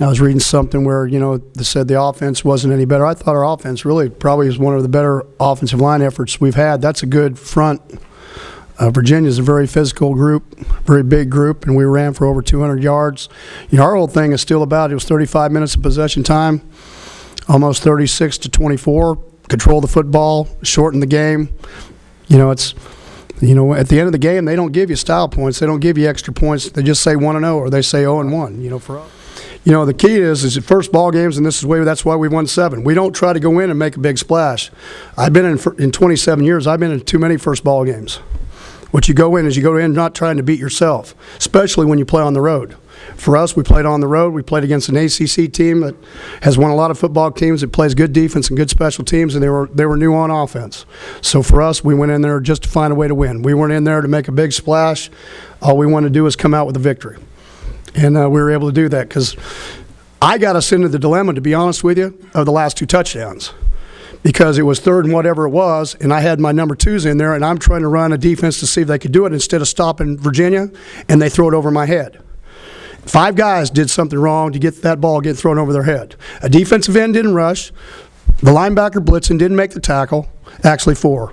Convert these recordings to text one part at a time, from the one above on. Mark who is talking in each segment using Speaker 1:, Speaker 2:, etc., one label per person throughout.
Speaker 1: I was reading something where, they said the offense wasn't any better. I thought our offense really probably is one of the better offensive line efforts we've had. That's a good front. Virginia's a very physical group, very big group, and we ran for over 200 yards. Our whole thing is still about, it was 35 minutes of possession time, almost 36 to 24, control the football, shorten the game. At the end of the game, they don't give you style points. They don't give you extra points. They just say 1-0 or they say 0-1, for us. The key is at first ball games, and that's why we won 7. We don't try to go in and make a big splash. I've been in 27 years, I've been in too many first ball games. What you go in not trying to beat yourself, especially when you play on the road. For us, we played on the road. We played against an ACC team that has won a lot of football teams, that plays good defense and good special teams, and they were new on offense. So for us, we went in there just to find a way to win. We weren't in there to make a big splash. All we wanted to do was come out with a victory. And we were able to do that because I got us into the dilemma, to be honest with you, of the last 2 touchdowns. Because it was 3rd and whatever it was, and I had my number 2s in there, and I'm trying to run a defense to see if they could do it instead of stopping Virginia, and they throw it over my head. 5 guys did something wrong to get that ball get thrown over their head. A defensive end didn't rush. The linebacker blitzing didn't make the tackle, actually 4.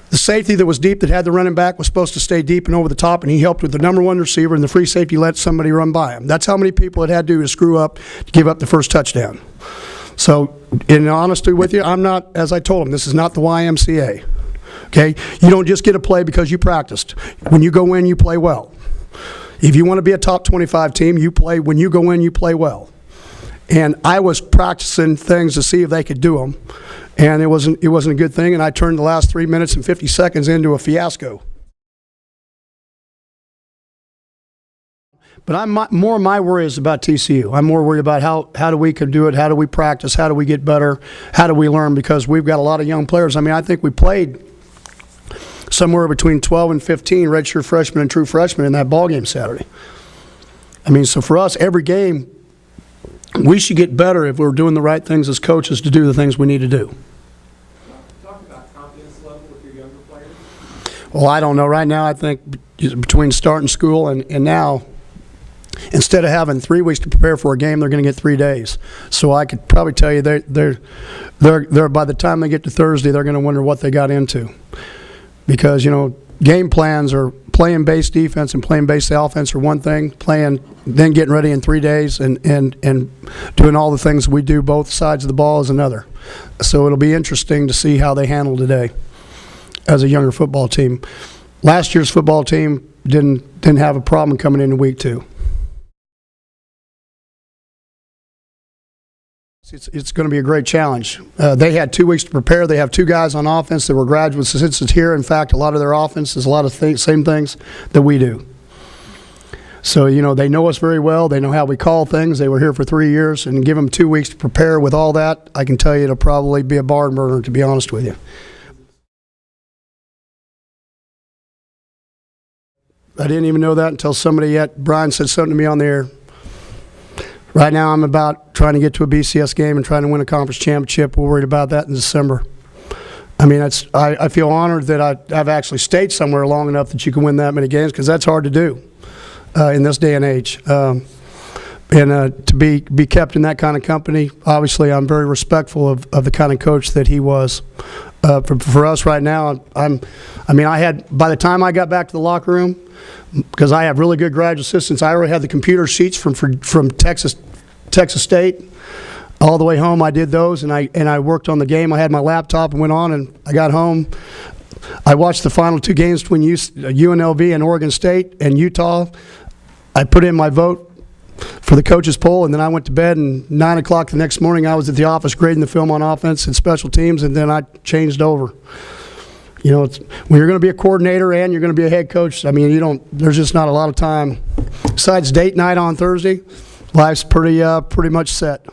Speaker 1: The safety that was deep that had the running back was supposed to stay deep and over the top, and he helped with the number 1 receiver, and the free safety let somebody run by him. That's how many people it had to do to screw up to give up the first touchdown. So, in honesty with you, I'm not, as I told him, this is not the YMCA. Okay? You don't just get a play because you practiced. When you go in, you play well. If you want to be a top 25 team, when you go in, you play well. And I was practicing things to see if they could do them, and it wasn't a good thing, and I turned the last 3 minutes and 50 seconds into a fiasco. But my worry is about TCU. I'm more worried about how do we can do it, how do we practice, how do we get better, how do we learn, because we've got a lot of young players. I think we played somewhere between 12 and 15 redshirt freshmen and true freshmen in that ball game Saturday. So for us, every game, we should get better if we're doing the right things as coaches to do the things we need to do.
Speaker 2: Talk about confidence level with your younger players.
Speaker 1: Well, I don't know. Right now, I think between starting school and now, instead of having 3 weeks to prepare for a game, they're going to get 3 days. So I could probably tell you they're by the time they get to Thursday, they're going to wonder what they got into, because game plans are playing base defense and playing base offense are one thing, then getting ready in 3 days and doing all the things we do both sides of the ball is another. So it'll be interesting to see how they handle today as a younger football team. Last year's football team didn't have a problem coming into week 2. It's going to be a great challenge. They had 2 weeks to prepare. They have 2 guys on offense that were graduate assistants here. In fact, a lot of their offense is a lot of same things that we do. So, they know us very well. They know how we call things. They were here for 3 years, and give them 2 weeks to prepare with all that. I can tell you it'll probably be a barn burner, to be honest with you. I didn't even know that until Brian said something to me on the air. Right now, I'm about trying to get to a BCS game and trying to win a conference championship. We're worried about that in December. I feel honored that I've actually stayed somewhere long enough that you can win that many games, because that's hard to do in this day and age. And to be kept in that kind of company, obviously, I'm very respectful of the kind of coach that he was. For us right now, by the time I got back to the locker room, because I have really good graduate assistants, I already had the computer sheets from Texas State all the way home. I did those, and I worked on the game. I had my laptop and went on, and I got home. I watched the final 2 games between UNLV and Oregon State and Utah. I put in my vote for the coaches poll, and then I went to bed, and 9 o'clock the next morning I was at the office grading the film on offense and special teams, and then I changed over. When you're going to be a coordinator and you're going to be a head coach, there's just not a lot of time. Besides date night on Thursday, life's pretty much set.